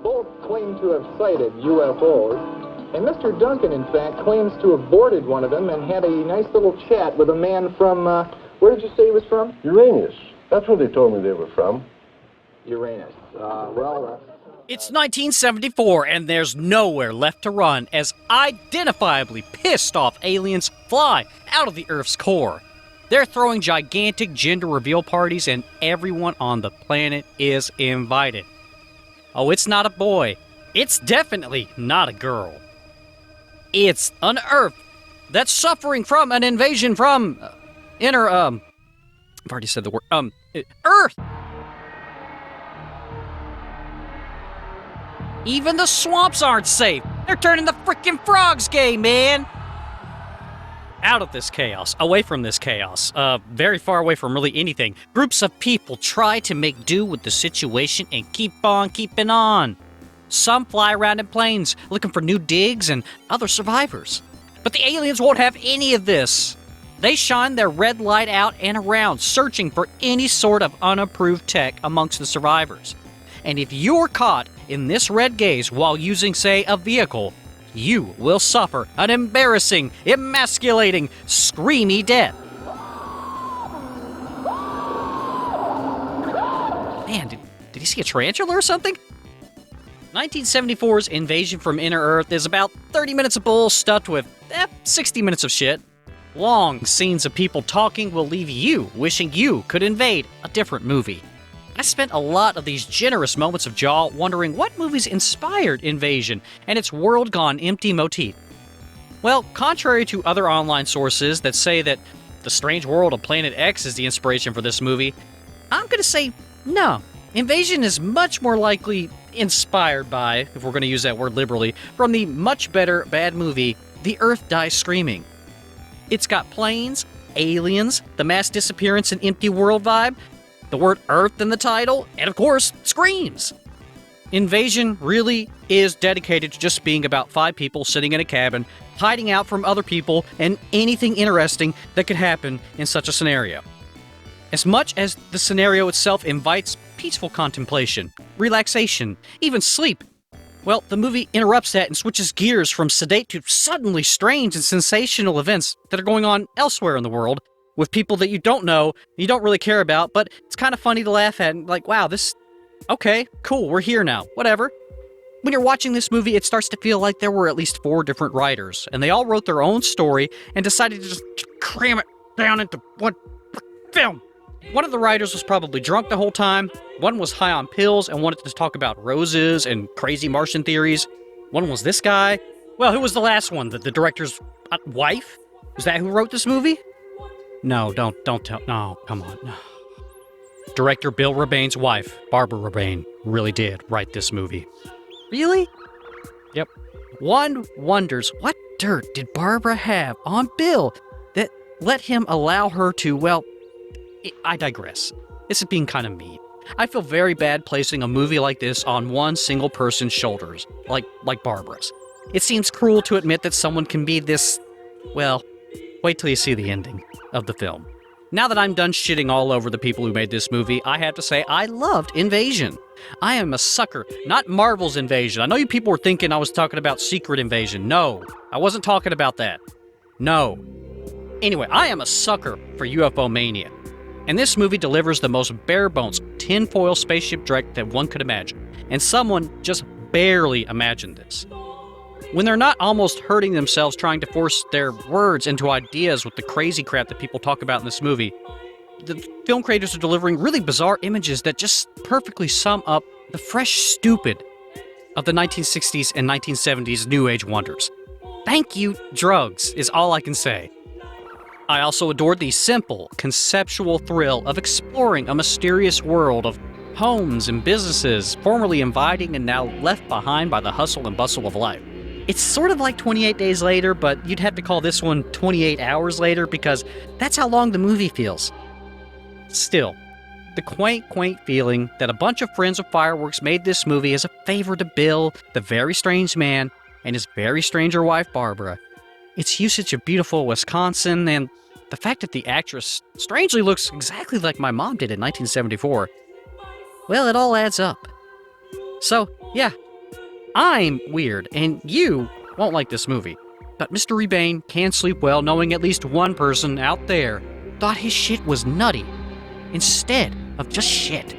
both claim to have sighted UFOs, and Mr. Duncan, in fact, claims to have boarded one of them and had a nice little chat with a man from, where did you say he was from? Uranus. That's where they told me they were from. Uranus. It's 1974, and there's nowhere left to run as identifiably pissed off aliens fly out of the Earth's core. They're throwing gigantic gender reveal parties, and everyone on the planet is invited. Oh, it's not a boy. It's definitely not a girl. It's an Earth that's suffering from an invasion from I've already said the word, Earth! Even the swamps aren't safe. They're turning the frickin' frogs gay, man! Out of this chaos, away from this chaos, very far away from really anything, groups of people try to make do with the situation and keep on keeping on. Some fly around in planes, looking for new digs and other survivors. But the aliens won't have any of this. They shine their red light out and around, searching for any sort of unapproved tech amongst the survivors. And if you're caught in this red gaze while using, say, a vehicle, you will suffer an embarrassing, emasculating, screamy death. Man, did he see a tarantula or something? 1974's Invasion from Inner Earth is about 30 minutes of bull stuffed with 60 minutes of shit. Long scenes of people talking will leave you wishing you could invade a different movie. I spent a lot of these generous moments of jaw wondering what movies inspired Invasion and its world gone empty motif. Well, contrary to other online sources that say that the strange world of Planet X is the inspiration for this movie, I'm gonna say no. Invasion is much more likely inspired by, if we're gonna use that word liberally, from the much better bad movie, The Earth Dies Screaming. It's got planes, aliens, the mass disappearance and empty world vibe, the word Earth in the title, and of course, screams. Invasion really is dedicated to just being about 5 people sitting in a cabin, hiding out from other people and anything interesting that could happen in such a scenario. As much as the scenario itself invites peaceful contemplation, relaxation, even sleep, well, the movie interrupts that and switches gears from sedate to suddenly strange and sensational events that are going on elsewhere in the world, with people that you don't know, you don't really care about, but it's kind of funny to laugh at, and like, wow, okay, cool, we're here now, whatever. When you're watching this movie, it starts to feel like there were at least 4 different writers, and they all wrote their own story and decided to just cram it down into one film. One of the writers was probably drunk the whole time, one was high on pills and wanted to talk about roses and crazy Martian theories. One was this guy. Well, who was the last one? The director's wife? Is that who wrote this movie? No, don't tell. No, come on. No. Director Bill Rabane's wife, Barbara Rabane, really did write this movie. Really? Yep. One wonders what dirt did Barbara have on Bill that let him allow her to, well, I digress. This is being kind of mean. I feel very bad placing a movie like this on one single person's shoulders, like Barbara's. It seems cruel to admit that someone can be this, well, wait till you see the ending of the film. Now that I'm done shitting all over the people who made this movie, I have to say I loved Invasion. I am a sucker, not Marvel's Invasion. I know you people were thinking I was talking about Secret Invasion. No, I wasn't talking about that. No. Anyway, I am a sucker for UFO mania. And this movie delivers the most bare-bones tinfoil spaceship dreck that one could imagine. And someone just barely imagined this. When they're not almost hurting themselves trying to force their words into ideas with the crazy crap that people talk about in this movie, the film creators are delivering really bizarre images that just perfectly sum up the fresh stupid of the 1960s and 1970s New Age wonders. Thank you, drugs, is all I can say. I also adored the simple, conceptual thrill of exploring a mysterious world of homes and businesses formerly inviting and now left behind by the hustle and bustle of life. It's sort of like 28 Days Later, but you'd have to call this one 28 Hours Later because that's how long the movie feels. Still, the quaint feeling that a bunch of friends with fireworks made this movie as a favor to Bill, the very strange man, and his very stranger wife, Barbara. Its usage of beautiful Wisconsin, and the fact that the actress strangely looks exactly like my mom did in 1974. Well, it all adds up. So, yeah, I'm weird, and you won't like this movie. But Mr. Rebane can sleep well knowing at least one person out there thought his shit was nutty instead of just shit.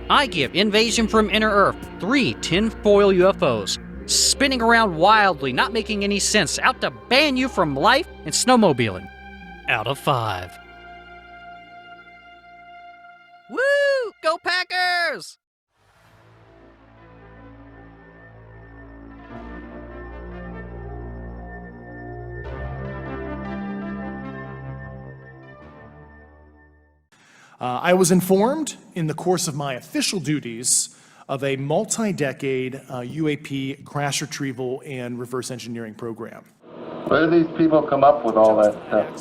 I give Invasion from Inner Earth 3 tinfoil UFOs, spinning around wildly, not making any sense, out to ban you from life and snowmobiling. Out of 5. Woo! Go Packers! I was informed in the course of my official duties of a multi-decade UAP crash retrieval and reverse engineering program. Where do these people come up with all that stuff?